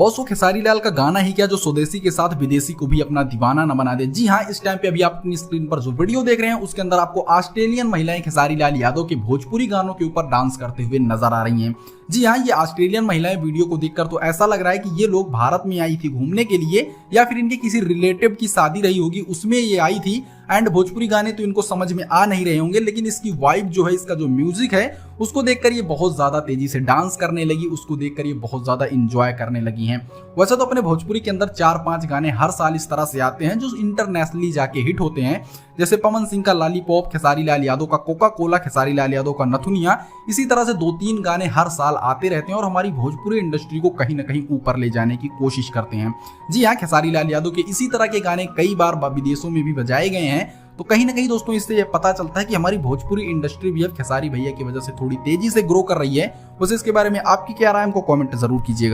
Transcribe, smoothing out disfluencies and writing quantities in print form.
Boss वो खेसारी लाल का गाना ही क्या जो स्वदेशी के साथ विदेशी को भी अपना दीवाना न बना दे। जी हाँ, इस टाइम पे अभी आप अपनी स्क्रीन पर जो वीडियो देख रहे हैं उसके अंदर आपको ऑस्ट्रेलियन महिलाएं खेसारी लाल यादव के भोजपुरी गानों के ऊपर डांस करते हुए नजर आ रही हैं। जी हाँ, ये ऑस्ट्रेलियन महिलाएं वीडियो को देखकर तो ऐसा लग रहा है कि ये लोग भारत में आई थी घूमने के लिए या फिर इनके किसी रिलेटिव की शादी रही होगी उसमें ये आई थी। एंड भोजपुरी गाने तो इनको समझ में आ नहीं रहे होंगे, लेकिन इसकी वाइब जो है, इसका जो म्यूजिक है उसको देखकर ये बहुत ज्यादा तेजी से डांस करने लगी, उसको देखकर ये बहुत ज्यादा इंजॉय करने लगी हैं। वैसे तो अपने भोजपुरी के अंदर 4-5 गाने हर साल इस तरह से आते हैं जो इंटरनेशनली जाके हिट होते हैं, जैसे पवन सिंह का लॉलीपॉप, खेसारी लाल यादव का कोका कोला, खेसारी लाल यादव का नथुनिया। इसी तरह से 2-3 गाने हर साल आते रहते हैं और हमारी भोजपुरी इंडस्ट्री को कहीं ना कहीं ऊपर ले जाने की कोशिश करते हैं। जी हाँ, खेसारी लाल यादव के इसी तरह के गाने कई बार विदेशों में भी बजाए गए हैं। तो कहीं ना कहीं दोस्तों इससे ये पता चलता है कि हमारी भोजपुरी इंडस्ट्री भी अब खेसारी भैया की वजह से थोड़ी तेजी से ग्रो कर रही है। वैसे इसके बारे में आपकी क्या राय है, हमको कमेंट जरूर कीजिएगा।